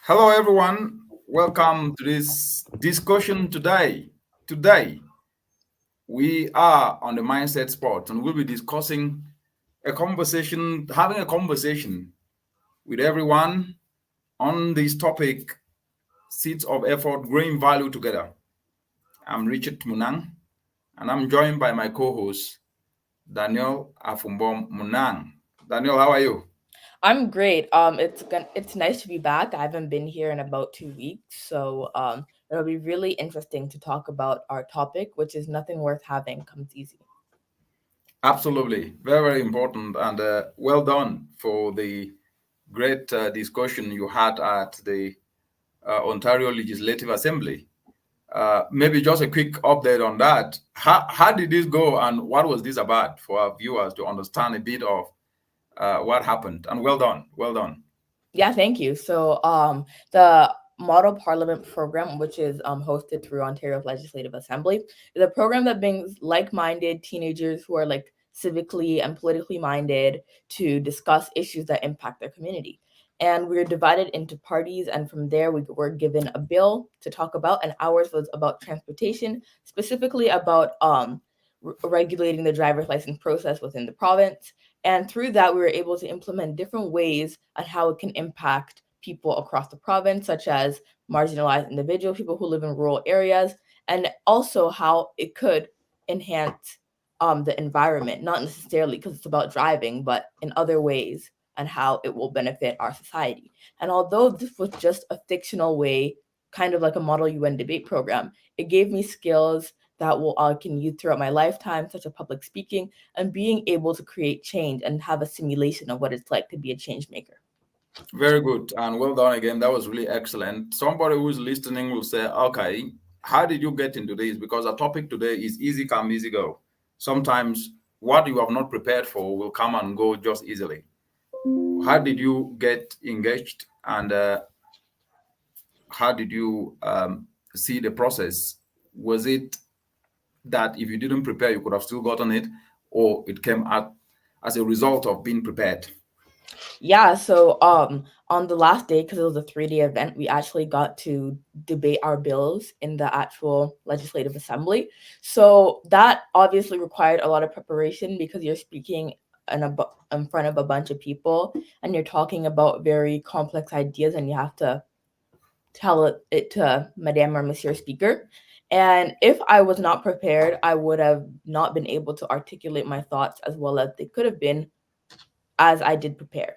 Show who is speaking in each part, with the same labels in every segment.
Speaker 1: Hello, everyone. Welcome to this discussion today. Today, we are on the Mindset Spot and we'll be discussing having a conversation with everyone on this topic Seeds of Effort, Growing Value Together. I'm Richard Munang and I'm joined by my co host, Daniel Afumbom Munang. Daniel, how are you?
Speaker 2: I'm great. It's nice to be back. I haven't been here in about 2 weeks, so it'll be really interesting to talk about our topic, which is nothing worth having comes easy.
Speaker 1: Absolutely. Very, very important. And well done for the great discussion you had at the Ontario Legislative Assembly. Maybe just a quick update on that. How did this go and what was this about for our viewers to understand a bit of what happened? And well done. Well done.
Speaker 2: Yeah, thank you. The Model Parliament program, which is hosted through Ontario's Legislative Assembly, is a program that brings like-minded teenagers who are like civically and politically minded to discuss issues that impact their community. And we were divided into parties, and from there we were given a bill to talk about, and ours was about transportation, specifically about regulating the driver's license process within the province. And through that, we were able to implement different ways on how it can impact people across the province, such as marginalized individuals, people who live in rural areas, and also how it could enhance the environment, not necessarily because it's about driving, but in other ways and how it will benefit our society. And although this was just a fictional way, kind of like a Model UN debate program, it gave me skills that will I can use throughout my lifetime, such as public speaking and being able to create change and have a simulation of what it's like to be a change maker.
Speaker 1: Very good. And well done again. That was really excellent. Somebody who's listening will say, okay, how did you get into this? Because our topic today is easy come, easy go. Sometimes what you have not prepared for will come and go just easily. How did you get engaged and how did you see the process? Was it that if you didn't prepare, you could have still gotten it, or it came out as a result of being prepared?
Speaker 2: Yeah, so on the last day, because it was a 3-day event, we actually got to debate our bills in the actual legislative assembly. So that obviously required a lot of preparation because you're speaking in front of a bunch of people and you're talking about very complex ideas and you have to tell it to Madame or Monsieur Speaker. And if I was not prepared, I would have not been able to articulate my thoughts as well as they could have been as I did prepare.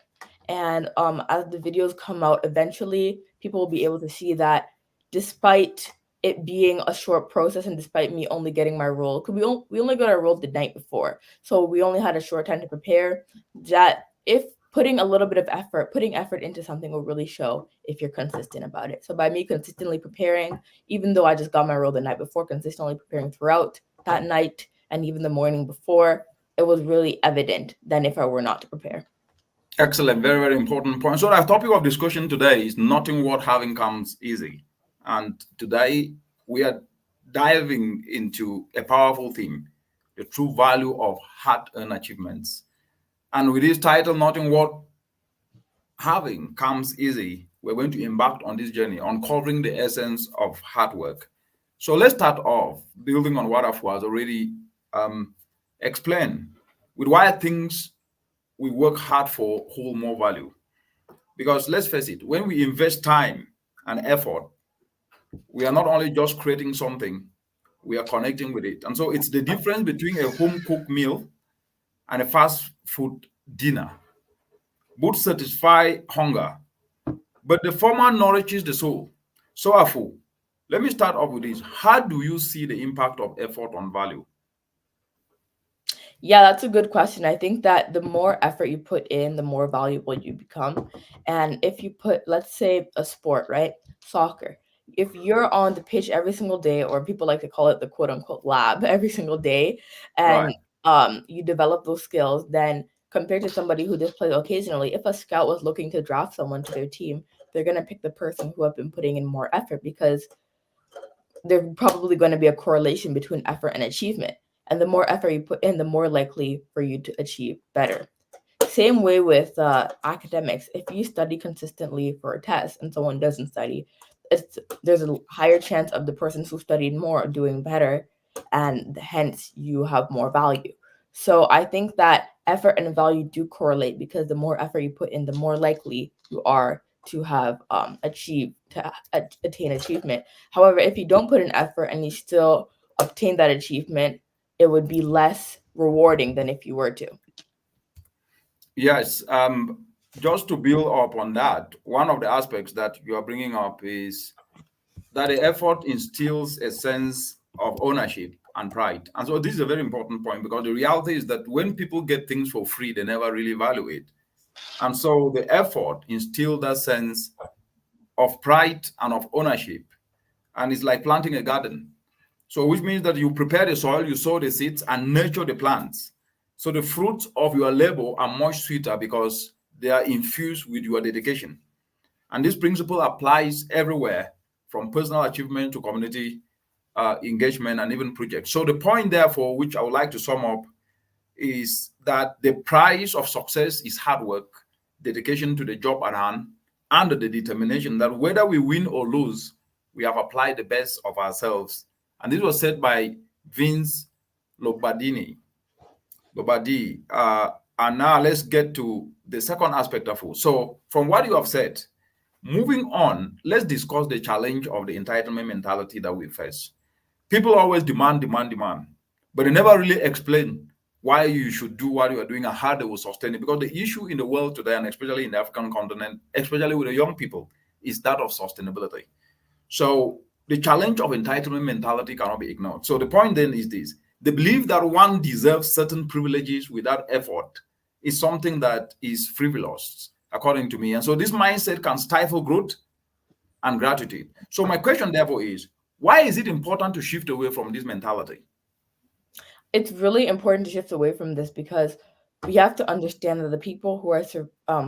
Speaker 2: And as the videos come out eventually, people will be able to see that despite it being a short process and despite me only getting my role, because we only got our role the night before, so we only had a short time to prepare, that if putting a little bit of effort, putting effort into something will really show if you're consistent about it. So by me consistently preparing, even though I just got my role the night before, consistently preparing throughout that night and even the morning before, it was really evident than if I were not to prepare.
Speaker 1: Excellent, very, very important point. So, our topic of discussion today is nothing worth having comes easy. And today we are diving into a powerful theme, the true value of hard earned achievements. And with this title, Nothing Worth Having Comes Easy, we're going to embark on this journey, uncovering the essence of hard work. So let's start off building on what I've was already explained with why things we work hard for hold more value. Because let's face it, when we invest time and effort, we are not only just creating something, we are connecting with it. And so it's the difference between a home cooked meal and a fast food dinner. Both satisfy hunger, but the former nourishes the soul. So, Afu, let me start off with this. How do you see the impact of effort on value?
Speaker 2: Yeah, that's a good question. I think that the more effort you put in, the more valuable you become. And if you put, let's say, a sport, right? Soccer. If you're on the pitch every single day, or people like to call it the quote unquote lab every single day,
Speaker 1: Right.
Speaker 2: and you develop those skills, then compared to somebody who just plays occasionally, if a scout was looking to draft someone to their team, they're going to pick the person who have been putting in more effort because there's probably going to be a correlation between effort and achievement. And the more effort you put in, the more likely for you to achieve better. same way with academics. If you study consistently for a test and someone doesn't study, there's a higher chance of the person who studied more doing better, and hence you have more value. So I think that effort and value do correlate, because the more effort you put in, the more likely you are to have attain achievement. However, if you don't put in effort and you still obtain that achievement, it would be less rewarding than if you were to.
Speaker 1: Yes. Just to build up on that, one of the aspects that you are bringing up is that the effort instills a sense of ownership and pride. And so this is a very important point, because the reality is that when people get things for free, they never really value it. And so the effort instills that sense of pride and of ownership. And it's like planting a garden. So, which means that you prepare the soil, you sow the seeds, and nurture the plants. So, the fruits of your labor are much sweeter because they are infused with your dedication. And this principle applies everywhere, from personal achievement to community engagement and even projects. So, the point, therefore, which I would like to sum up, is that the price of success is hard work, dedication to the job at hand, and the determination that whether we win or lose, we have applied the best of ourselves. And this was said by Vince Lombardi. And now let's get to the second aspect of it. So, from what you have said, moving on, let's discuss the challenge of the entitlement mentality that we face. People always demand, demand, demand, but they never really explain why you should do what you are doing and how they will sustain it. Because the issue in the world today, and especially in the African continent, especially with the young people, is that of sustainability. So the challenge of entitlement mentality cannot be ignored. So the point then is this: the belief that one deserves certain privileges without effort is something that is frivolous, according to me. And so this mindset can stifle growth and gratitude. So my question, therefore, is why is it important to shift away from this mentality?
Speaker 2: It's really important to shift away from this, because we have to understand that the people who are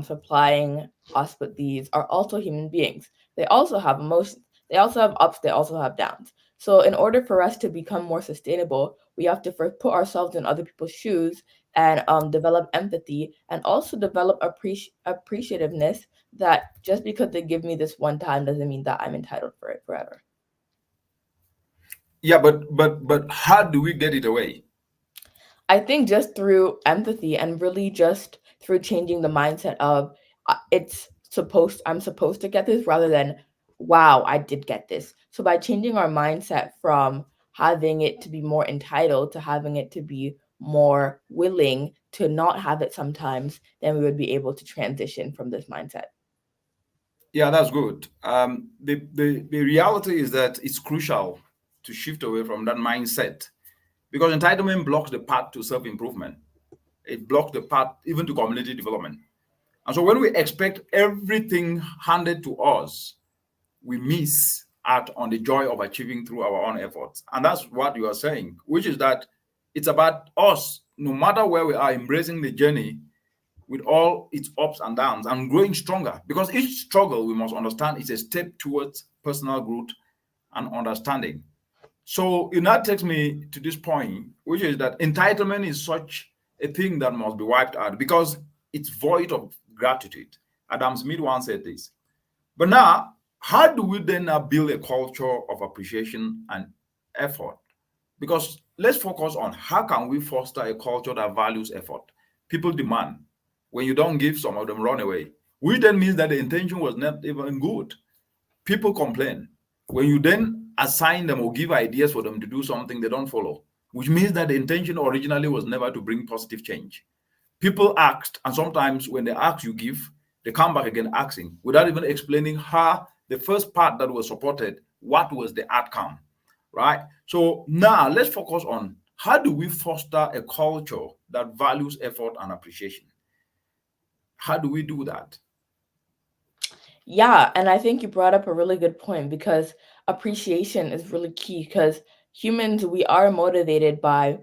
Speaker 2: supplying us with these are also human beings. They also have emotions. They also have ups. They also have downs. So, in order for us to become more sustainable, we have to first put ourselves in other people's shoes and develop empathy, and also develop appreciativeness, that just because they give me this one time doesn't mean that I'm entitled for it forever.
Speaker 1: Yeah, but how do we get it away?
Speaker 2: I think just through empathy, and really just through changing the mindset of I'm supposed to get this, rather than wow, I did get this. So by changing our mindset from having it to be more entitled to having it to be more willing to not have it sometimes, then we would be able to transition from this mindset.
Speaker 1: Yeah, that's good. The reality is that it's crucial to shift away from that mindset, because entitlement blocks the path to self improvement. It blocks the path even to community development. And so when we expect everything handed to us, we miss out on the joy of achieving through our own efforts. And that's what you are saying, which is that it's about us, no matter where we are, embracing the journey with all its ups and downs and growing stronger. Because each struggle, we must understand, is a step towards personal growth and understanding. So it now takes me to this point, which is that entitlement is such a thing that must be wiped out because it's void of gratitude. Adam Smith once said this. But now, how do we then now build a culture of appreciation and effort? Because let's focus on how can we foster a culture that values effort. People demand. When you don't give, some of them run away. Which then means that the intention was not even good. People complain. When you then assign them or give ideas for them to do something, they don't follow, which means that the intention originally was never to bring positive change. People asked, and sometimes when they ask, you give, they come back again asking without even explaining how the first part that was supported, what was the outcome, right? So now let's focus on how do we foster a culture that values effort and appreciation? How do we do that?
Speaker 2: Yeah, and I think you brought up a really good point, because appreciation is really key, because humans, we are motivated by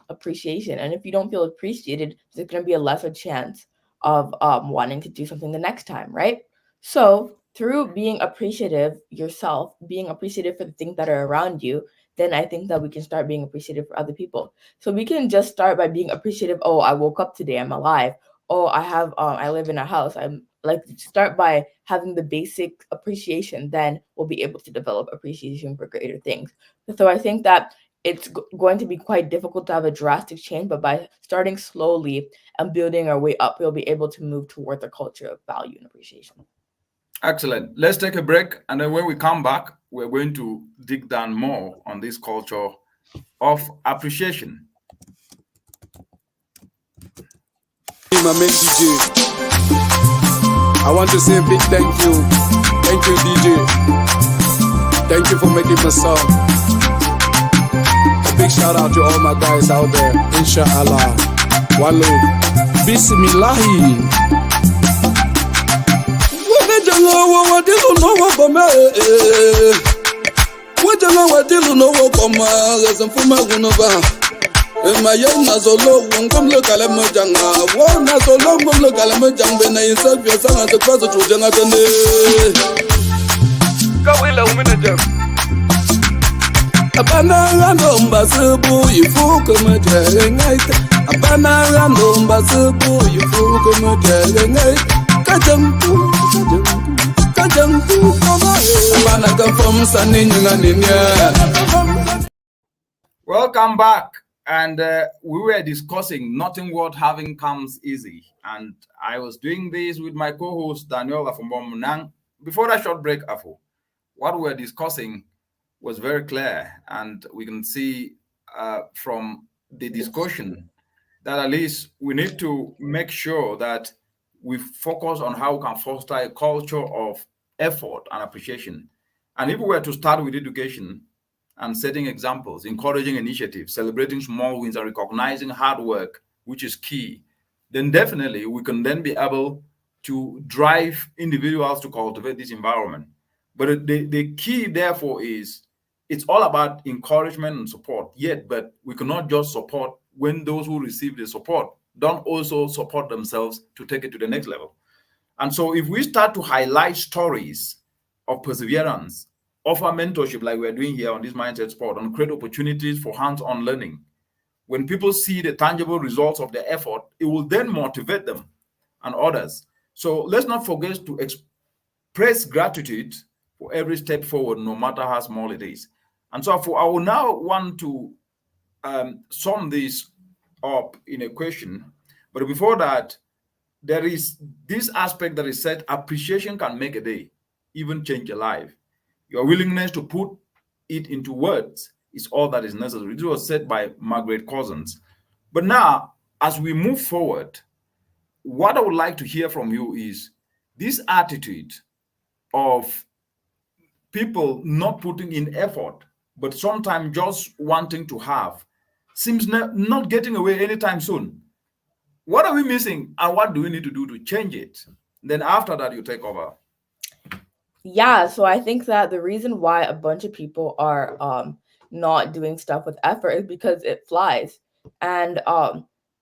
Speaker 2: appreciation. And if you don't feel appreciated, there's going to be a lesser chance of wanting to do something the next time, right? So, through being appreciative yourself, being appreciative for the things that are around you, then I think that we can start being appreciative for other people. So we can just start by being appreciative. Oh, I woke up today, I'm alive. oh, I live in a house. I'm like, start by having the basic appreciation, then we'll be able to develop appreciation for greater things. So I think that it's going to be quite difficult to have a drastic change, but by starting slowly and building our way up, we'll be able to move towards a culture of value and appreciation.
Speaker 1: Excellent. Let's take a break. And then when we come back, we're going to dig down more on this culture of appreciation.
Speaker 3: My main DJ. I want to say a big thank you. Thank you, DJ. Thank you for making my song. A big shout out to all my guys out there. Inshallah. One love. Bismillahi. Mayana solo ngom lo kala majanga wona solo ngom lo kala majanga na insa pia sanga to kwazo chujanga tane kawela umena jam abana rando mbasubu ifuko majere ngaita abana rando mbasubu ifuko majere ngaita kajampu kama abana confirm saninga ninya.
Speaker 1: Welcome back. And we were discussing nothing worth having comes easy. And I was doing this with my co-host, Daniela from Bomunang. Before that short break, Afo, what we were discussing was very clear. And we can see from the discussion that at least we need to make sure that we focus on how we can foster a culture of effort and appreciation. And if we were to start with education, and setting examples, encouraging initiatives, celebrating small wins, and recognizing hard work, which is key, then definitely we can then be able to drive individuals to cultivate this environment. But the key, therefore, is it's all about encouragement and support. Yet, but we cannot just support when those who receive the support don't also support themselves to take it to the next level. And so if we start to highlight stories of perseverance, offer mentorship like we're doing here on this Mindset Sport, and create opportunities for hands-on learning. When people see the tangible results of their effort, it will then motivate them and others. So let's not forget to express gratitude for every step forward, no matter how small it is. And so I will now want to sum this up in a question. But before that, there is this aspect that is said, appreciation can make a day, even change a life. Your willingness to put it into words is all that is necessary. This was said by Margaret Cousins. But now, as we move forward, what I would like to hear from you is this attitude of people not putting in effort, but sometimes just wanting to have, seems not getting away anytime soon. What are we missing, and what do we need to do to change it? Then after that, you take over.
Speaker 2: Yeah, so I think that the reason why a bunch of people are not doing stuff with effort is because it flies. And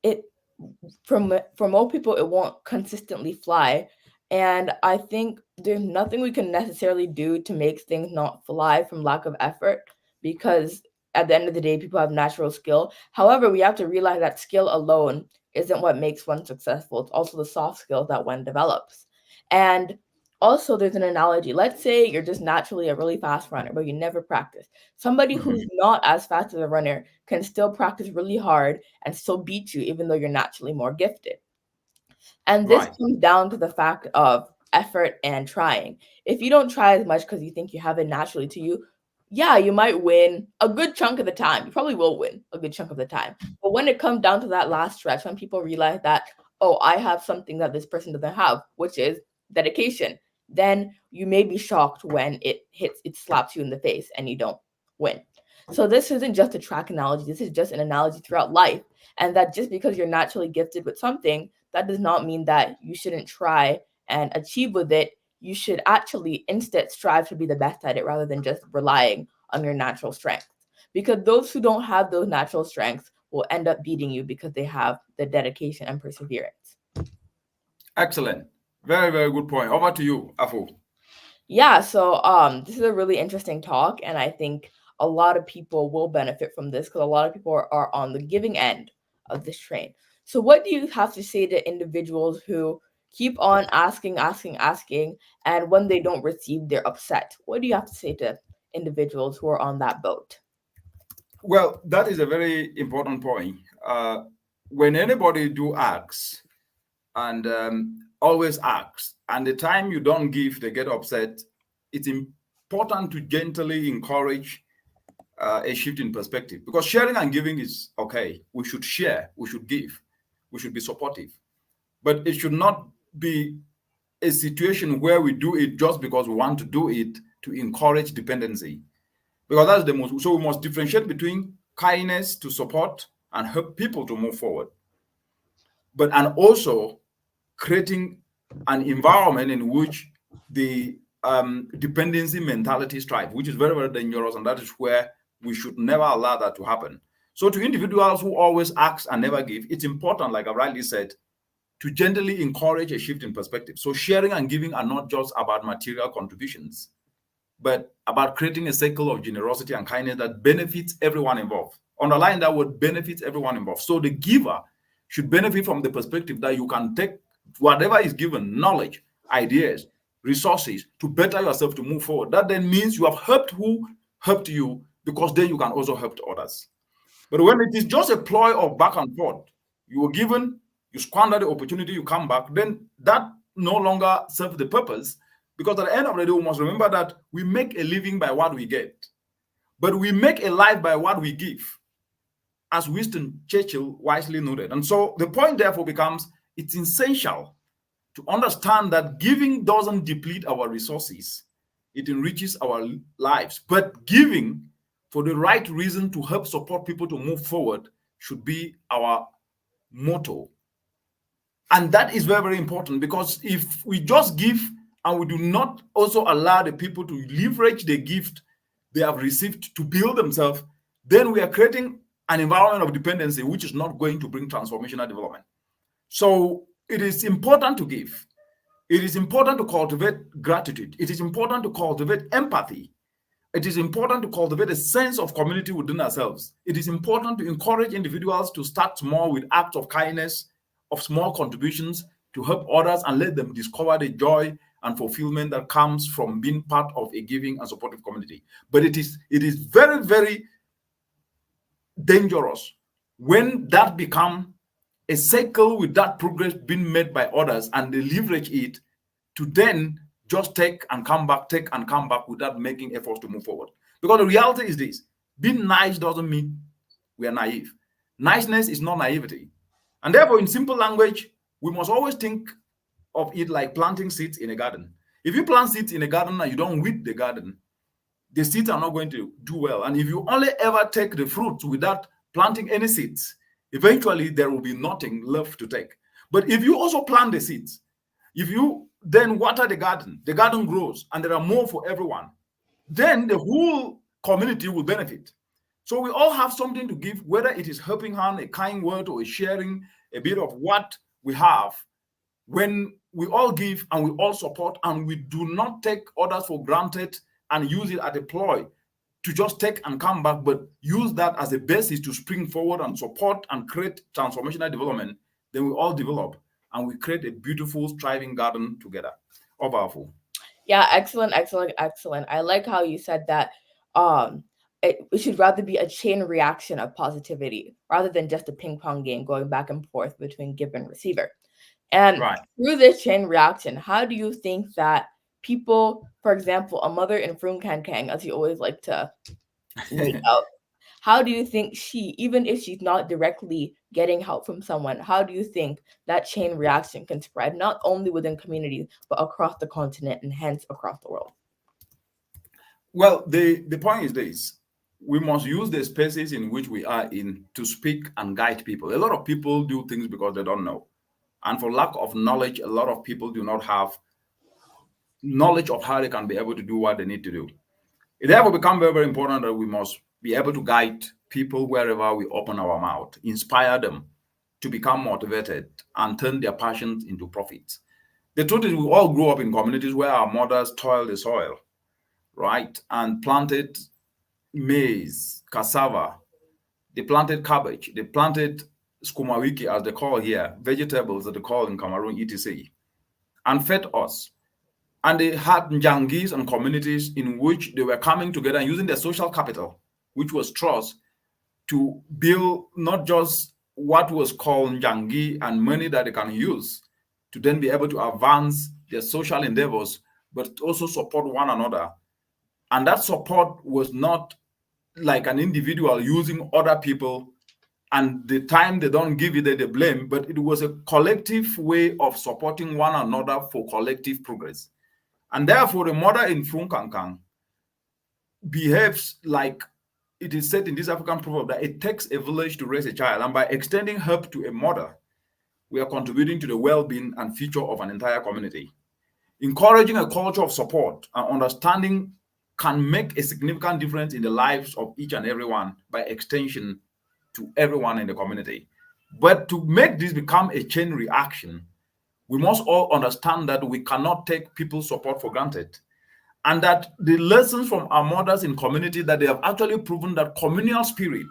Speaker 2: it for most people it won't consistently fly. And I think there's nothing we can necessarily do to make things not fly from lack of effort, because at the end of the day people have natural skill. However, we have to realize that skill alone isn't what makes one successful. It's also the soft skills that one develops. And also, there's an analogy. Let's say you're just naturally a really fast runner, but you never practice. Somebody who's not as fast as a runner can still practice really hard and still beat you, even though you're naturally more gifted. And this
Speaker 1: Right.
Speaker 2: comes down to the fact of effort and trying. If you don't try as much because you think you have it naturally to you, yeah, you might win a good chunk of the time. You probably will win a good chunk of the time. But when it comes down to that last stretch, when people realize that, oh, I have something that this person doesn't have, which is dedication, then you may be shocked when it slaps you in the face and you don't win. So this isn't just a track analogy. This is just an analogy throughout life. And that just because you're naturally gifted with something, that does not mean that you shouldn't try and achieve with it. You should actually instead strive to be the best at it rather than just relying on your natural strength. Because those who don't have those natural strengths will end up beating you because they have the dedication and perseverance.
Speaker 1: Excellent. Very, very good point. Over to you, Afu.
Speaker 2: Yeah, so this is a really interesting talk, and I think a lot of people will benefit from this because a lot of people are on the giving end of this train. So what do you have to say to individuals who keep on asking, and when they don't receive, they're upset? What do you have to say to individuals who are on that boat?
Speaker 1: Well, that is a very important point. When anybody do acts and always acts, and the time you don't give, they get upset, it's important to gently encourage a shift in perspective, because sharing and giving is okay. We should share, we should give, we should be supportive, but it should not be a situation where we do it just because we want to do it to encourage dependency, because that's the most. So we must differentiate between kindness to support and help people to move forward, but and also creating an environment in which the dependency mentality strive, which is very, very dangerous, and that is where we should never allow that to happen. So to individuals who always ask and never give, it's important, like I rightly said, to gently encourage a shift in perspective. So sharing and giving are not just about material contributions, but about creating a cycle of generosity and kindness that benefits everyone involved. Underline that word, benefits everyone involved. So the giver should benefit from the perspective that you can take whatever is given, knowledge, ideas, resources, to better yourself, to move forward. That then means you have helped who helped you, because then you can also help others. But when it is just a ploy of back and forth, you were given, you squander the opportunity, you come back, then that no longer serves the purpose. Because at the end of the day, we must remember that we make a living by what we get, but we make a life by what we give, as Winston Churchill wisely noted. And so the point therefore becomes, it's essential to understand that giving doesn't deplete our resources, it enriches our lives. But giving for the right reason to help support people to move forward should be our motto. And that is very, very important, because if we just give and we do not also allow the people to leverage the gift they have received to build themselves, then we are creating an environment of dependency, which is not going to bring transformational development. So it is important to give. It is important to cultivate gratitude. It is important to cultivate empathy. It is important to cultivate a sense of community within ourselves. It is important to encourage individuals to start small with acts of kindness, of small contributions, to help others and let them discover the joy and fulfillment that comes from being part of a giving and supportive community. But it is very, very dangerous when that becomes a cycle with that progress being made by others and they leverage it to then just take and come back without making efforts to move forward. Because the reality is this: being nice doesn't mean we are naive. Niceness is not naivety. And therefore, in simple language, we must always think of it like planting seeds in a garden. If you plant seeds in a garden and you don't weed the garden, the seeds are not going to do well. And if you only ever take the fruits without planting any seeds, eventually there will be nothing left to take. But if you also plant the seeds, if you then water the garden grows and there are more for everyone, then the whole community will benefit. So we all have something to give, whether it is helping hand, a kind word, or sharing a bit of what we have. When we all give and we all support and we do not take others for granted and use it as a ploy to just take and come back, but use that as a basis to spring forward and support and create transformational development, then we all develop and we create a beautiful, thriving garden together. All powerful.
Speaker 2: Yeah, excellent. I like how you said that it should rather be a chain reaction of positivity rather than just a ping pong game going back and forth between giver and receiver. And
Speaker 1: Right.
Speaker 2: through this chain reaction, how do you think that people, for example, a mother in Frung Kan Kang, as you always like to make out, how do you think she, even if she's not directly getting help from someone, how do you think that chain reaction can spread not only within communities, but across the continent and hence across the world?
Speaker 1: Well, the point is this: we must use the spaces in which we are in to speak and guide people. A lot of people do things because they don't know. And for lack of knowledge, a lot of people do not have knowledge of how they can be able to do what they need to do. It therefore becomes very, very important that we must be able to guide people wherever we open our mouth, inspire them to become motivated and turn their passions into profits. The truth is, we all grew up in communities where our mothers toiled the soil, right? And planted maize, cassava, they planted cabbage, they planted skumawiki, as they call here, vegetables that they call in Cameroon, etc., and fed us. And they had njangis and communities in which they were coming together and using their social capital, which was trust, to build not just what was called njangi and money that they can use to then be able to advance their social endeavors, but also support one another. And that support was not like an individual using other people, and the time they don't give it, they blame, but it was a collective way of supporting one another for collective progress. And therefore, the mother in Funkankang behaves like it is said in this African proverb that it takes a village to raise a child. And by extending help to a mother, we are contributing to the well-being and future of an entire community. Encouraging a culture of support and understanding can make a significant difference in the lives of each and everyone, by extension to everyone in the community. But to make this become a chain reaction, we must all understand that we cannot take people's support for granted. And that the lessons from our mothers in community, that they have actually proven that communal spirit,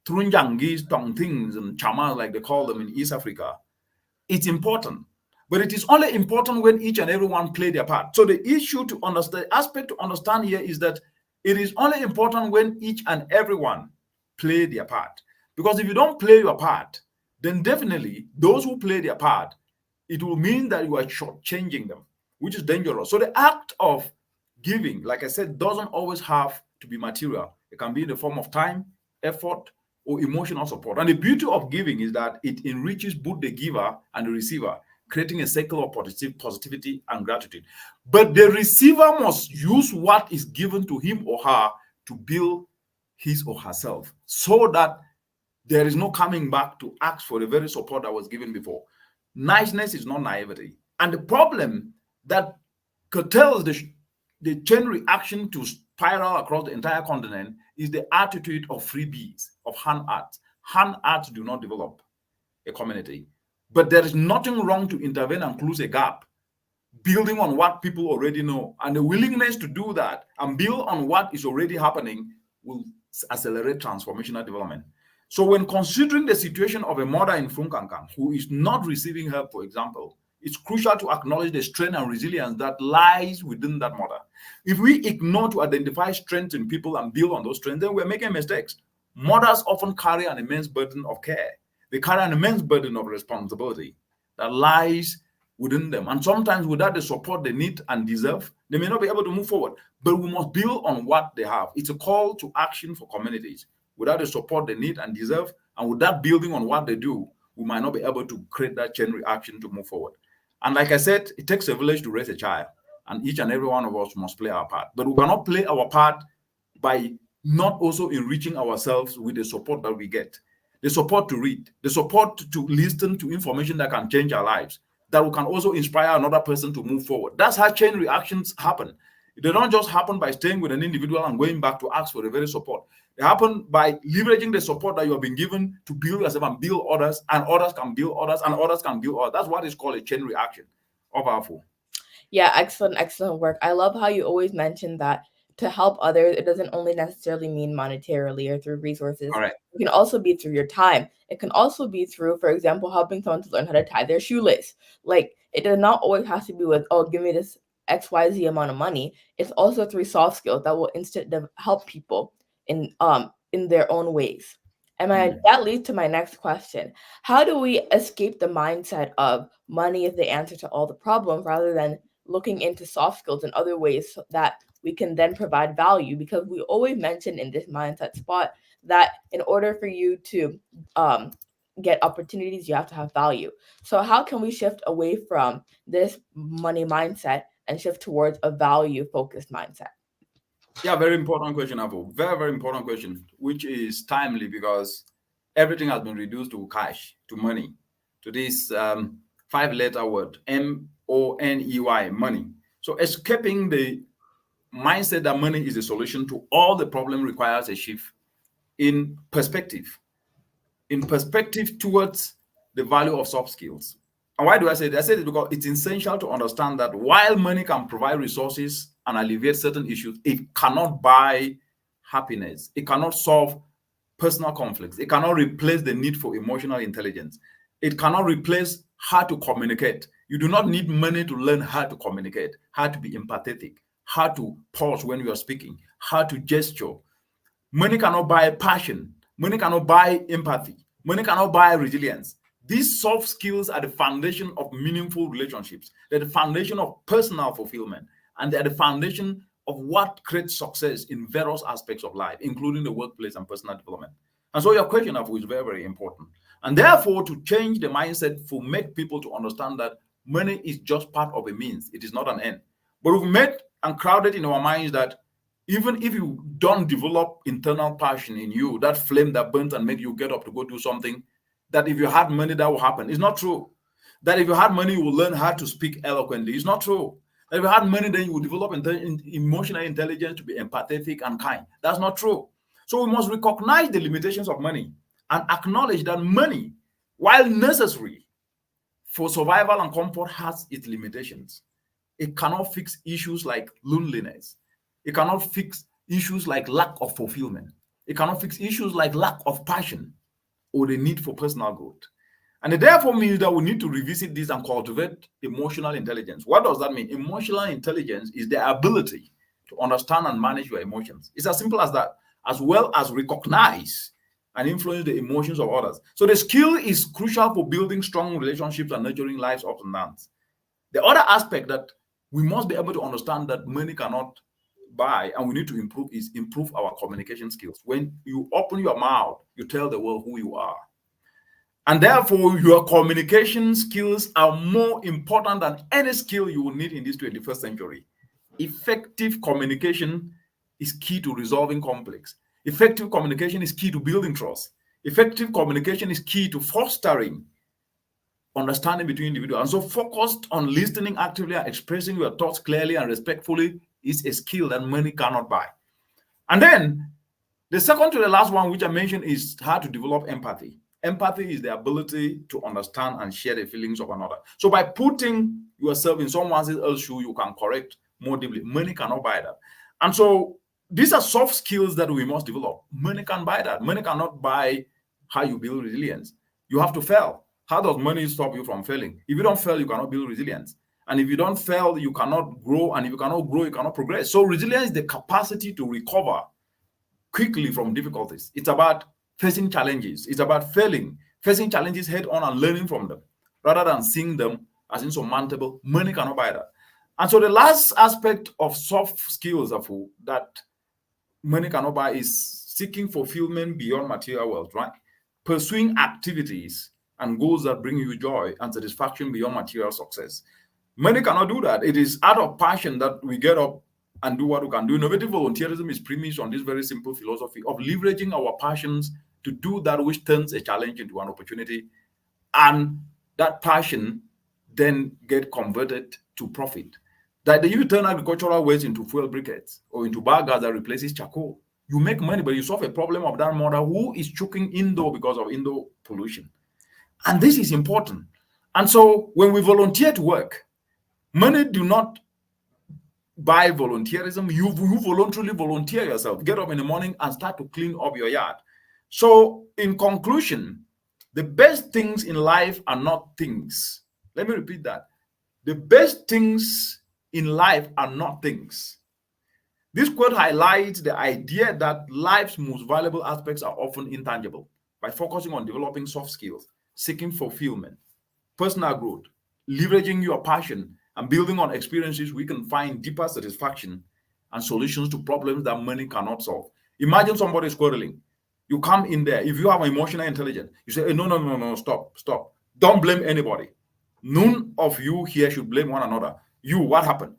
Speaker 1: through Njangis, Tongtings, and Chamas, like they call them in East Africa, it's important. But it is only important when each and everyone play their part. So the issue to understand, aspect to understand here is that it is only important when each and everyone play their part. Because if you don't play your part, then definitely those who play their part, it will mean that you are shortchanging them, which is dangerous. So the act of giving, like I said, doesn't always have to be material. It can be in the form of time, effort, or emotional support. And the beauty of giving is that it enriches both the giver and the receiver, creating a cycle of positivity and gratitude. But the receiver must use what is given to him or her to build his or herself, so that there is no coming back to ask for the very support that was given before. Niceness is not naivety. And the problem that curtails the chain reaction to spiral across the entire continent is the attitude of freebies, of hand arts. Hand arts do not develop a community. But there is nothing wrong to intervene and close a gap, building on what people already know. And the willingness to do that and build on what is already happening will accelerate transformational development. So when considering the situation of a mother in Funkankan who is not receiving help, for example, it's crucial to acknowledge the strength and resilience that lies within that mother. If we ignore to identify strengths in people and build on those strengths, then we're making mistakes. Mothers often carry an immense burden of care. They carry an immense burden of responsibility that lies within them. And sometimes without the support they need and deserve, they may not be able to move forward. But we must build on what they have. It's a call to action for communities. Without the support they need and deserve, and without building on what they do, we might not be able to create that chain reaction to move forward. And like I said, it takes a village to raise a child, and each and every one of us must play our part. But we cannot play our part by not also enriching ourselves with the support that we get. The support to read, the support to listen to information that can change our lives, that we can also inspire another person to move forward. That's how chain reactions happen. They don't just happen by staying with an individual and going back to ask for the very support. They happen by leveraging the support that you have been given to build yourself and build others, and others can build others, and others can build others. That's what is called a chain reaction. Powerful.
Speaker 2: Yeah, excellent work. I love how you always mention that to help others, it doesn't only necessarily mean monetarily or through resources.
Speaker 1: All right.
Speaker 2: It can also be through your time. It can also be through, for example, helping someone to learn how to tie their shoelace. Like, it does not always have to be with, oh, give me this XYZ amount of money. It's also through soft skills that will help people in their own ways. And that leads to my next question. How do we escape the mindset of money is the answer to all the problems, rather than looking into soft skills and other ways so that we can then provide value? Because we always mention in this mindset spot that in order for you to get opportunities, you have to have value. So how can we shift away from this money mindset and shift towards a value-focused mindset?
Speaker 1: Yeah, very important question, Abu. Very, very important question, which is timely because everything has been reduced to cash, to money, to this 5-letter word, MONEY, money. So escaping the mindset that money is the solution to all the problem requires a shift in perspective towards the value of soft skills. And why do I say that? I say it because it's essential to understand that while money can provide resources and alleviate certain issues, it cannot buy happiness. It cannot solve personal conflicts. It cannot replace the need for emotional intelligence. It cannot replace how to communicate. You do not need money to learn how to communicate, how to be empathetic, how to pause when you are speaking, how to gesture. Money cannot buy passion. Money cannot buy empathy. Money cannot buy resilience. These soft skills are the foundation of meaningful relationships. They're the foundation of personal fulfillment. And they're the foundation of what creates success in various aspects of life, including the workplace and personal development. And so your question, Afu, is very, very important. And therefore, to change the mindset, to make people to understand that money is just part of a means, it is not an end. But we've made and crowded in our minds that even if you don't develop internal passion in you, that flame that burns and make you get up to go do something, that if you had money, that will happen. It's not true. That if you had money, you will learn how to speak eloquently. It's not true. That if you had money, then you will develop emotional intelligence to be empathetic and kind. That's not true. So we must recognize the limitations of money and acknowledge that money, while necessary for survival and comfort, has its limitations. It cannot fix issues like loneliness. It cannot fix issues like lack of fulfillment. It cannot fix issues like lack of passion or the need for personal growth. And it therefore means that we need to revisit this and cultivate emotional intelligence. What does that mean? Emotional intelligence is the ability to understand and manage your emotions. It's as simple as that, as well as recognize and influence the emotions of others. So the skill is crucial for building strong relationships and nurturing life's ups and downs. The other aspect that we must be able to understand that money cannot buy and we need to improve is improve our communication skills. When you open your mouth, you tell the world who you are. And therefore, your communication skills are more important than any skill you will need in this 21st century. Effective communication is key to resolving conflicts. Effective communication is key to building trust. Effective communication is key to fostering understanding between individuals. And so focused on listening actively and expressing your thoughts clearly and respectfully is a skill that money cannot buy. And then the second to the last one, which I mentioned, is how to develop empathy. Empathy is the ability to understand and share the feelings of another. So by putting yourself in someone else's shoe, you can correct more deeply. Money cannot buy that. And so these are soft skills that we must develop. Money can't buy that. Money cannot buy how you build resilience. You have to fail. How does money stop you from failing? If you don't fail, you cannot build resilience. And if you don't fail, you cannot grow. And if you cannot grow, you cannot progress. So resilience is the capacity to recover quickly from difficulties. It's about facing challenges. It's about facing challenges head on and learning from them, rather than seeing them as insurmountable. Money cannot buy that. And so the last aspect of soft skills that money cannot buy is seeking fulfillment beyond material wealth, right? Pursuing activities and goals that bring you joy and satisfaction beyond material success. Money cannot do that. It is out of passion that we get up and do what we can do. Innovative volunteerism is premised on this very simple philosophy of leveraging our passions to do that which turns a challenge into an opportunity, and that passion then get converted to profit. That if you turn agricultural waste into fuel briquettes or into biogas that replaces charcoal, you make money, but you solve a problem of that mother who is choking indoor because of indoor pollution. And this is important. And so when we volunteer to work, money do not buy volunteerism. You voluntarily volunteer yourself. Get up in the morning and start to clean up your yard. So in conclusion, the best things in life are not things. Let me repeat that. The best things in life are not things. This quote highlights the idea that life's most valuable aspects are often intangible. By focusing on developing soft skills, seeking fulfillment, personal growth, leveraging your passion, and building on experiences, we can find deeper satisfaction and solutions to problems that money cannot solve. Imagine somebody quarreling. You come in there. If you have emotional intelligence, you say, hey, no, stop. Don't blame anybody. None of you here should blame one another. You, what happened?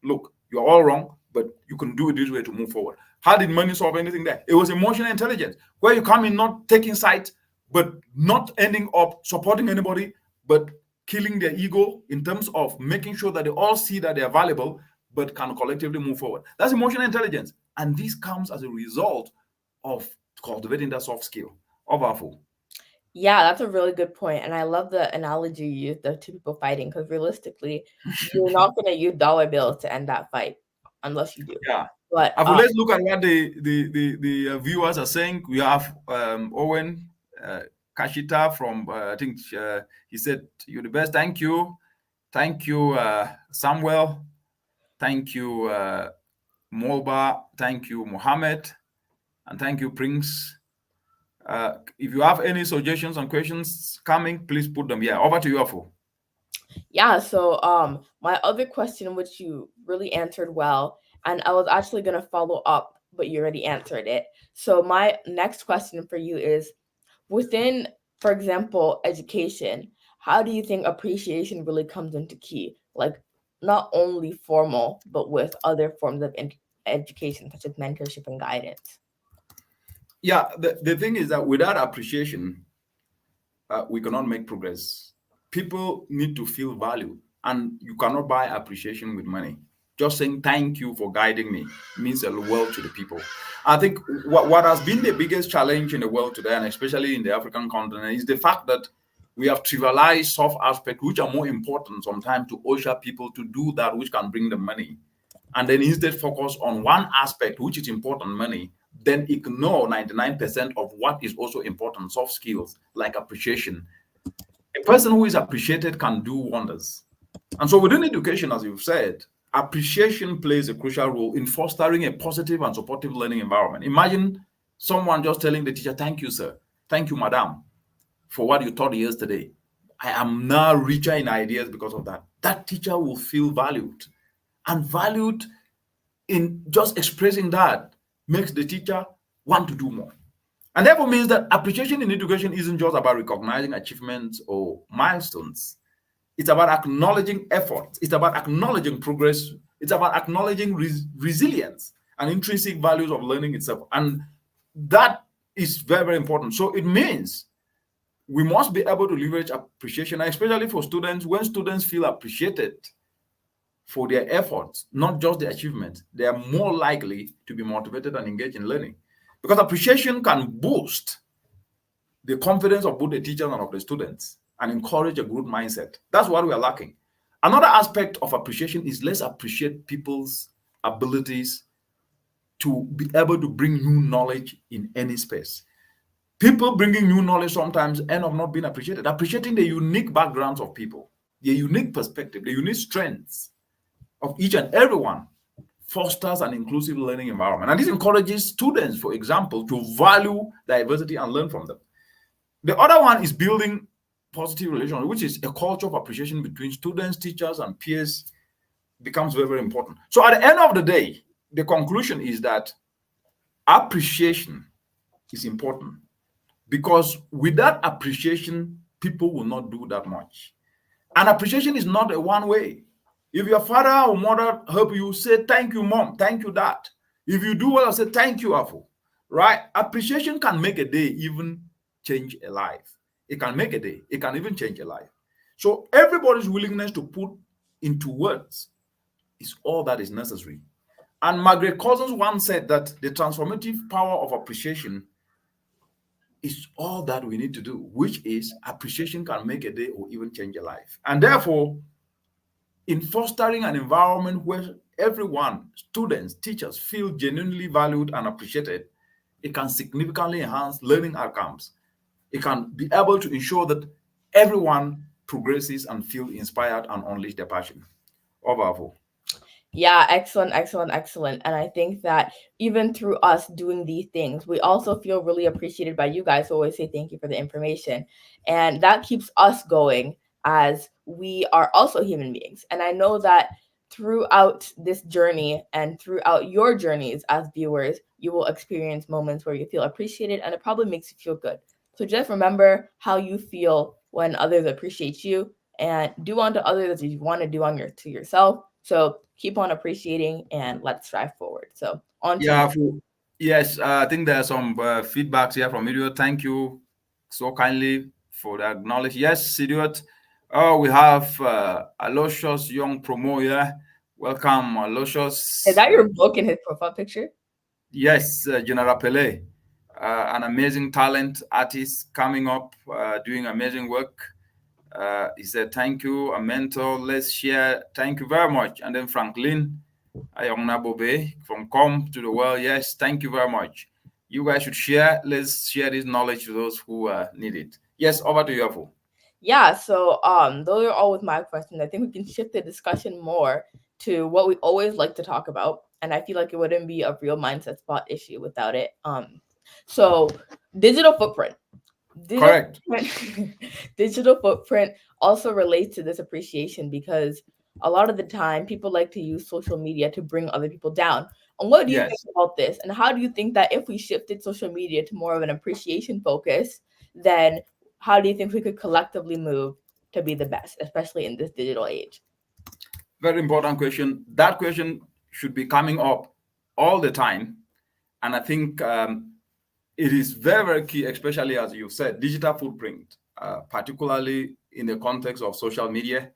Speaker 1: Look, you're all wrong, but you can do it this way to move forward. How did money solve anything there? It was emotional intelligence, where you come in not taking sides, but not ending up supporting anybody, but killing their ego in terms of making sure that they all see that they are valuable, but can collectively move forward. That's emotional intelligence. And this comes as a result of cultivating that soft skill. Powerful.
Speaker 2: Yeah, that's a really good point. And I love the analogy you used of two people fighting, because realistically, you're not going to use dollar bills to end that fight unless you do.
Speaker 1: Yeah.
Speaker 2: But
Speaker 1: Let's look at what the viewers are saying. We have Owen Kashita from I think he said you're the best. Thank you, Samuel. Thank you, Molba. Thank you, Mohammed, and thank you, Prince. If you have any suggestions and questions coming, please put them here. Over to you, Afu.
Speaker 2: Yeah, so my other question, which you really answered well, and I was actually gonna follow up, but you already answered it. So my next question for you is, within, for example, education, how do you think appreciation really comes into key? Like, not only formal, but with other forms of education, such as mentorship and guidance.
Speaker 1: Yeah, the thing is that without appreciation, we cannot make progress. People need to feel valued, and you cannot buy appreciation with money. Just saying thank you for guiding me means a world to the people. I think what has been the biggest challenge in the world today, and especially in the African continent, is the fact that we have trivialized soft aspects, which are more important sometimes to usher people to do that which can bring them money. And then instead focus on one aspect, which is important, money, then ignore 99% of what is also important, soft skills like appreciation. A person who is appreciated can do wonders. And so within education, as you've said, appreciation plays a crucial role in fostering a positive and supportive learning environment. Imagine someone just telling the teacher, thank you, sir. Thank you, madam, for what you taught yesterday. I am now richer in ideas because of that. That teacher will feel valued. And valued in just expressing that makes the teacher want to do more. And therefore means that appreciation in education isn't just about recognizing achievements or milestones. It's about acknowledging effort. It's about acknowledging progress. It's about acknowledging resilience and intrinsic values of learning itself. And that is very, very important. So it means we must be able to leverage appreciation, especially for students. When students feel appreciated for their efforts, not just their achievements, they are more likely to be motivated and engaged in learning. Because appreciation can boost the confidence of both the teachers and of the students and encourage a growth mindset. That's what we are lacking. Another aspect of appreciation is let's appreciate people's abilities to be able to bring new knowledge in any space. People bringing new knowledge sometimes end up not being appreciated. Appreciating the unique backgrounds of people, their unique perspective, the unique strengths of each and everyone fosters an inclusive learning environment. And this encourages students, for example, to value diversity and learn from them. The other one is building positive relations, which is a culture of appreciation between students, teachers, and peers becomes very, very important. So at the end of the day, the conclusion is that appreciation is important because without appreciation, people will not do that much. And appreciation is not a one way. If your father or mother help you, say thank you, mom, thank you, dad. If you do well, say thank you, Afu. Right? Appreciation can make a day even change a life. It can make a day. It can even change a life. So everybody's willingness to put into words is all that is necessary. And Margaret Cousins once said that the transformative power of appreciation is all that we need to do, which is appreciation can make a day or even change a life. And therefore, in fostering an environment where everyone, students, teachers, feel genuinely valued and appreciated, it can significantly enhance learning outcomes. It can be able to ensure that everyone progresses and feel inspired and unleash their passion. Over.
Speaker 2: Yeah, excellent, excellent, excellent. And I think that even through us doing these things, we also feel really appreciated by you guys who always say thank you for the information. And that keeps us going as we are also human beings. And I know that throughout this journey and throughout your journeys as viewers, you will experience moments where you feel appreciated and it probably makes you feel good. So just remember how you feel when others appreciate you and do unto others as you want to do to yourself. So keep on appreciating and let's strive forward. So on to
Speaker 1: yes, I think there are some feedbacks here from Idiot. Thank you so kindly for that knowledge. Yes, Idiot. Oh, we have Aloysius Young Promo here. Welcome, Aloysius.
Speaker 2: Is that your book in his profile picture?
Speaker 1: Yes, General Pele, an amazing talent artist coming up, doing amazing work. He said, thank you, a mentor, let's share. Thank you very much. And then Franklin, Ayongna Bobe from Com to the World. Yes, thank you very much. You guys should share. Let's share this knowledge to those who need it. Yes, over to you, Afu.
Speaker 2: Yeah, so those are all with my questions. I think we can shift the discussion more to what we always like to talk about, and I feel like it wouldn't be a real mindset spot issue without it. So digital footprint. Digital
Speaker 1: Correct.
Speaker 2: footprint, digital footprint also relates to this appreciation because a lot of the time people like to use social media to bring other people down. And what do you think
Speaker 1: Yes.
Speaker 2: about this? And how do you think that if we shifted social media to more of an appreciation focus, then how do you think we could collectively move to be the best, especially in this digital age?
Speaker 1: Very important question. That question should be coming up all the time. And I think it is very, very key, especially as you've said, digital footprint, particularly in the context of social media,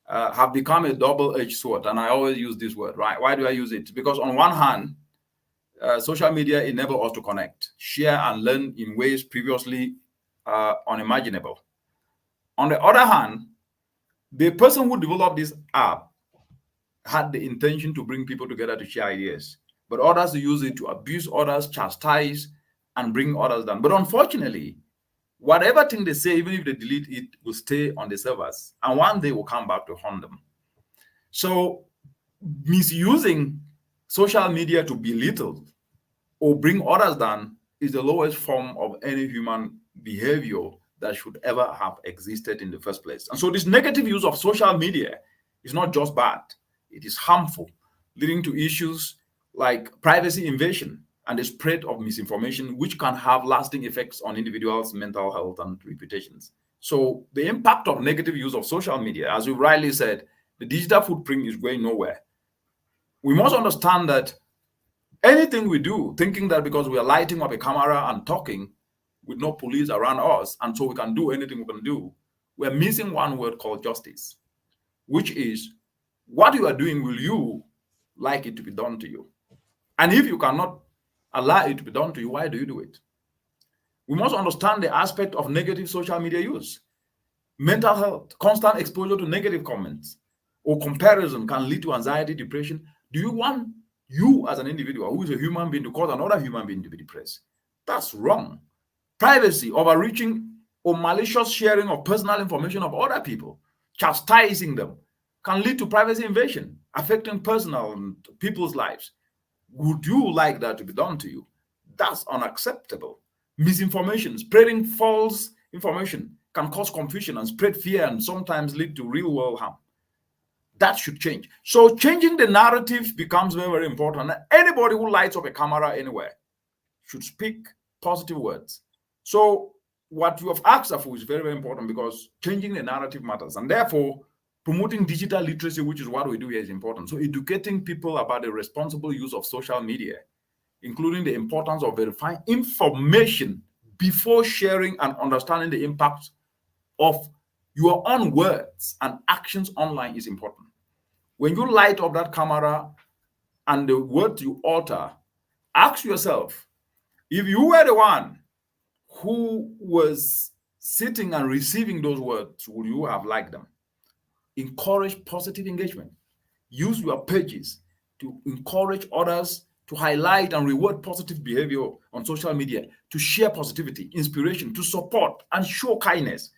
Speaker 1: have become a double-edged sword. And I always use this word, right? Why do I use it? Because on one hand, social media enable us to connect, share, and learn in ways previously unimaginable. On the other hand, the person who developed this app had the intention to bring people together to share ideas, but others use it to abuse others, chastise, and bring others down. But unfortunately, whatever thing they say, even if they delete it, will stay on the servers, and one day will come back to haunt them. So misusing social media to belittle or bring others down is the lowest form of any human behavior that should ever have existed in the first place. And so this negative use of social media is not just bad, it is harmful, leading to issues like privacy invasion and the spread of misinformation, which can have lasting effects on individuals' mental health and reputations. So the impact of negative use of social media, as you rightly said, the digital footprint is going nowhere. We must understand that anything we do, thinking that because we are lighting up a camera and talking with no police around us, and so we can do anything we can do, we're missing one word called justice, which is what you are doing, will you like it to be done to you? And if you cannot allow it to be done to you, why do you do it? We must understand the aspect of negative social media use. Mental health, constant exposure to negative comments or comparison can lead to anxiety, depression. Do you want you as an individual who is a human being to cause another human being to be depressed? That's wrong. Privacy, overreaching, or malicious sharing of personal information of other people, chastising them, can lead to privacy invasion, affecting personal and people's lives. Would you like that to be done to you? That's unacceptable. Misinformation, spreading false information can cause confusion and spread fear and sometimes lead to real world harm. That should change. So changing the narrative becomes very, very important. Anybody who lights up a camera anywhere should speak positive words. So what you have asked for is very, very important because changing the narrative matters. And therefore, promoting digital literacy, which is what we do here, is important. So educating people about the responsible use of social media, including the importance of verifying information before sharing and understanding the impact of your own words and actions online is important. When you light up that camera and the words you utter, ask yourself, if you were the one who was sitting and receiving those words, would you have liked them? Encourage positive engagement. Use your pages to encourage others to highlight and reward positive behavior on social media, to share positivity, inspiration, to support and show kindness.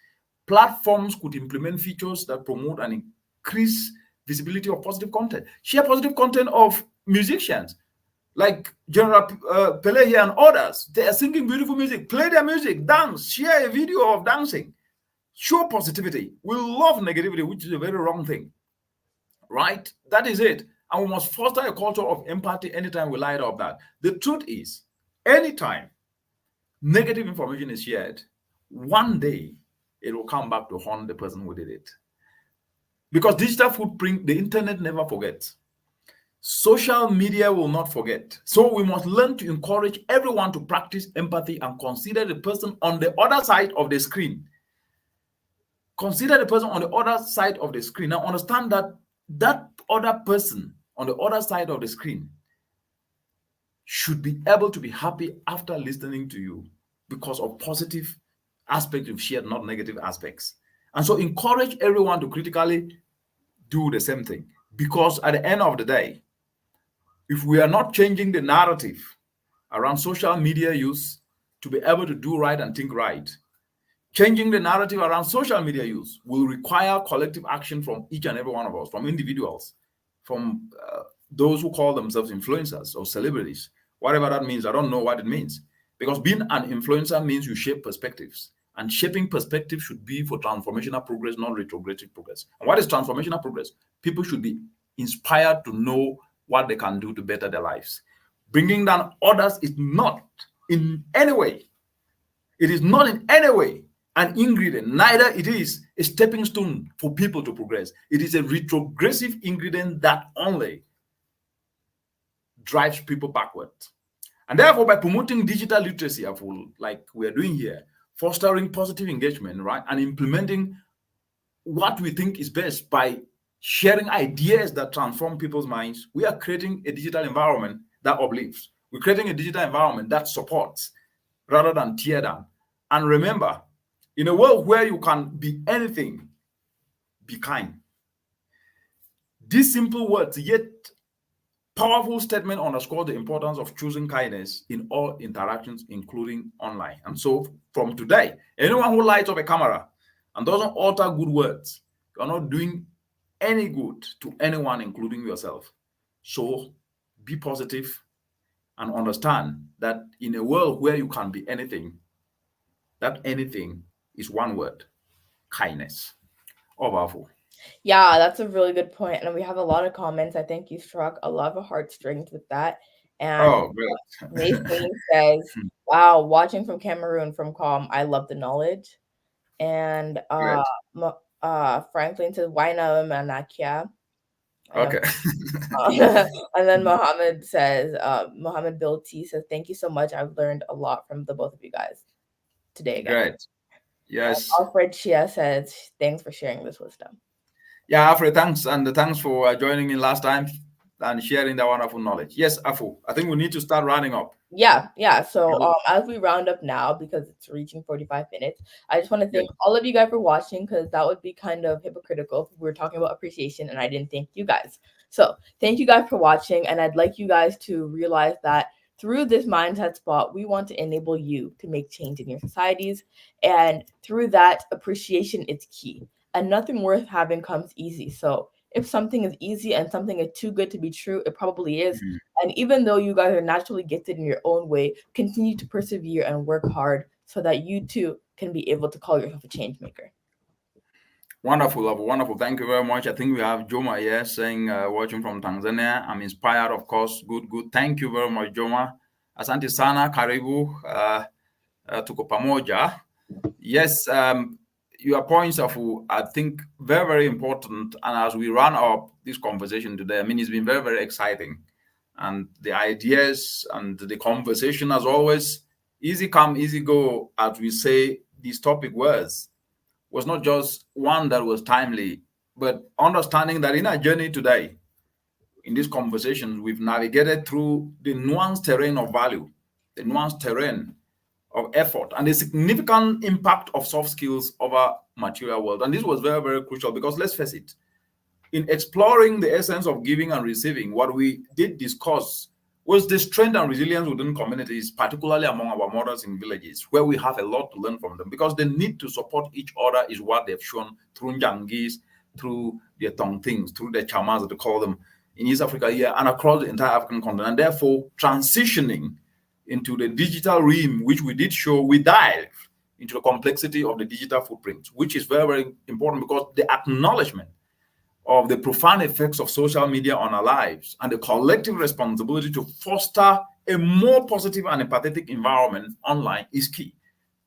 Speaker 1: Platforms could implement features that promote and increase visibility of positive content. Share positive content of musicians like General Pele here and others. They are singing beautiful music. Play their music, dance, share a video of dancing. Show positivity. We love negativity, which is a very wrong thing. Right? That is it. And we must foster a culture of empathy anytime we light up that. The truth is, anytime negative information is shared, one day it will come back to haunt the person who did it. Because digital footprint, the internet never forgets. Social media will not forget. So we must learn to encourage everyone to practice empathy and consider the person on the other side of the screen. Consider the person on the other side of the screen. Now understand that that other person on the other side of the screen should be able to be happy after listening to you because of positive aspects you've shared, not negative aspects. And so encourage everyone to critically do the same thing. Because at the end of the day, if we are not changing the narrative around social media use to be able to do right and think right, changing the narrative around social media use will require collective action from each and every one of us, from individuals, from those who call themselves influencers or celebrities, whatever that means. I don't know what it means, because being an influencer means you shape perspectives, and shaping perspective should be for transformational progress, not retrogressive progress. And what is transformational progress? People should be inspired to know what they can do to better their lives. Bringing down others is not in any way, it is not in any way an ingredient, neither it is a stepping stone for people to progress. It is a retrogressive ingredient that only drives people backward. And therefore, by promoting digital literacy, like we are doing here, fostering positive engagement, right, and implementing what we think is best by sharing ideas that transform people's minds, we are creating a digital environment that uplifts. We're creating a digital environment that supports rather than tear down. And remember, in a world where you can be anything, be kind. These simple words, yet powerful statement, underscore the importance of choosing kindness in all interactions, including online. And so from today, anyone who lights up a camera and doesn't utter good words, you're not doing any good to anyone, including yourself. So be positive and understand that in a world where you can be anything, that anything is one word: kindness. Oh, powerful.
Speaker 2: Yeah, that's a really good point. And we have a lot of comments. I think you struck a lot of heartstrings with that. And
Speaker 1: Oh, great.
Speaker 2: Mason says, wow, watching from Cameroon from Calm, I love the knowledge. And
Speaker 1: Great.
Speaker 2: Franklin says, why not Manakia?
Speaker 1: Okay.
Speaker 2: And then Mohammed says, Mohammed Bill T says, thank you so much. I've learned a lot from the both of you guys today again.
Speaker 1: Great. Yes.
Speaker 2: Alfred Chia says, thanks for sharing this wisdom.
Speaker 1: Yeah, Alfred, thanks. And thanks for joining in last time and sharing that wonderful knowledge. Yes, Afu, I think we need to start rounding up.
Speaker 2: Yeah. So as we round up now, because it's reaching 45 minutes, I just want to thank all of you guys for watching, because that would be kind of hypocritical if we were talking about appreciation and I didn't thank you guys. So thank you guys for watching, and I'd like you guys to realize that through this mindset spot, we want to enable you to make change in your societies, and through that, appreciation is key, and nothing worth having comes easy. So if something is easy and something is too good to be true, it probably is.
Speaker 1: Mhm.
Speaker 2: And even though you guys are naturally gifted in your own way, continue to persevere and work hard so that you too can be able to call yourself a change maker.
Speaker 1: Wonderful, Afu, wonderful. Thank you very much. I think we have Joma here saying, watching from Tanzania. I'm inspired, of course. Good. Thank you very much, Joma. Asante sana, karibu, tuko pamoja. Yes, your points, Afu, I think very, very important. And as we run up this conversation today, I mean, it's been very, very exciting. And the ideas and the conversation, as always, easy come, easy go, as we say, this topic was not just one that was timely, but understanding that in our journey today, in these conversations, we've navigated through the nuanced terrain of value, the nuanced terrain of effort, and the significant impact of soft skills over material world. And this was very, very crucial, because let's face it, in exploring the essence of giving and receiving, what we did discuss was the strength and resilience within communities, particularly among our mothers in villages, where we have a lot to learn from them, because the need to support each other is what they've shown through Njangis, through their Tong things, through their Chamas, that they call them, in East Africa here and across the entire African continent. And therefore, transitioning into the digital realm, which we did show, we dive into the complexity of the digital footprint, which is very, very important, because the acknowledgement of the profound effects of social media on our lives and the collective responsibility to foster a more positive and empathetic environment online is key.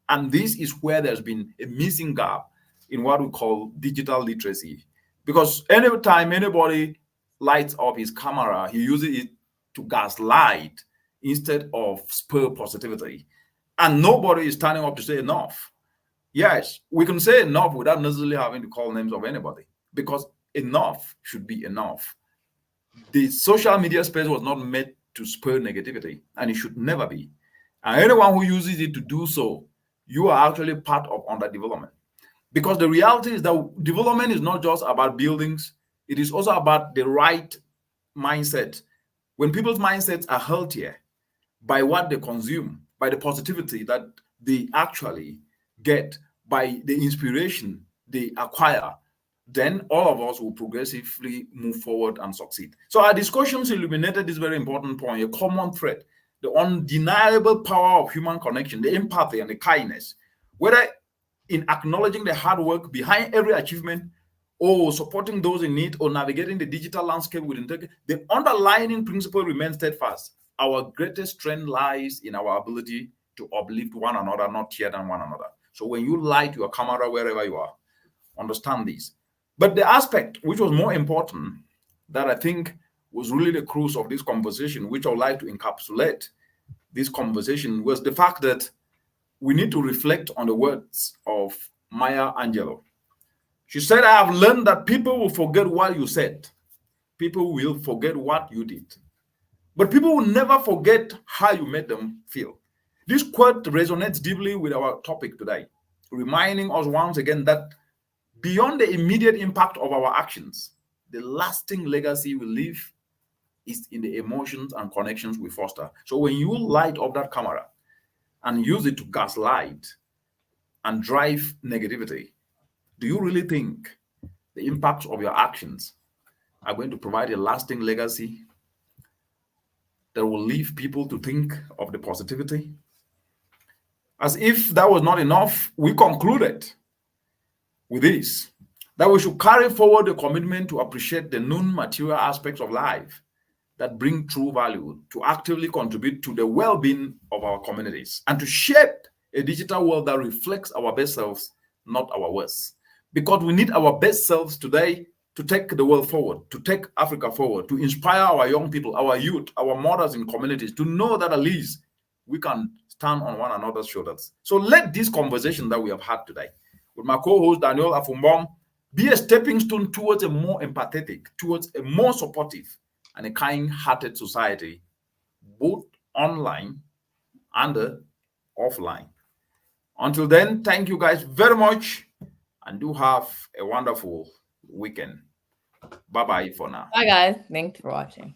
Speaker 1: And this is where there's been a missing gap in what we call digital literacy. Because anytime anybody lights up his camera, he uses it to gaslight instead of spur positivity. And nobody is standing up to say enough. Yes, we can say enough without necessarily having to call names of anybody, because enough should be enough. The social media space was not meant to spur negativity, and it should never be. And anyone who uses it to do so, you are actually part of underdevelopment. Because the reality is that development is not just about buildings, it is also about the right mindset When people's mindsets are healthier by what they consume, by the positivity that they actually get, by the inspiration they acquire, then all of us will progressively move forward and succeed. So our discussions illuminated this very important point, a common thread, the undeniable power of human connection, the empathy and the kindness, whether in acknowledging the hard work behind every achievement, or supporting those in need, or navigating the digital landscape with integrity, the underlying principle remains steadfast. Our greatest strength lies in our ability to uplift one another, not tear down one another. So when you light your camera wherever you are, understand this. But the aspect which was more important, that I think was really the crux of this conversation, which I would like to encapsulate this conversation, was the fact that we need to reflect on the words of Maya Angelou. She said, I have learned that people will forget what you said. People will forget what you did. But people will never forget how you made them feel. This quote resonates deeply with our topic today, reminding us once again that beyond the immediate impact of our actions, the lasting legacy we leave is in the emotions and connections we foster. So when you light up that camera and use it to gaslight and drive negativity, do you really think the impacts of your actions are going to provide a lasting legacy that will leave people to think of the positivity? As if that was not enough, we concluded with this, that we should carry forward the commitment to appreciate the non-material aspects of life that bring true value, to actively contribute to the well-being of our communities, and to shape a digital world that reflects our best selves, not our worst. Because we need our best selves today to take the world forward, to take Africa forward, to inspire our young people, our youth, our mothers in communities, to know that at least we can stand on one another's shoulders. So let this conversation that we have had today with my co-host Daniel Afumbong be a stepping stone towards a more empathetic, towards a more supportive and a kind-hearted society, both online and offline. Until then, thank you guys very much, and do have a wonderful weekend. Bye-bye for now.
Speaker 2: Bye, guys. Thanks for watching.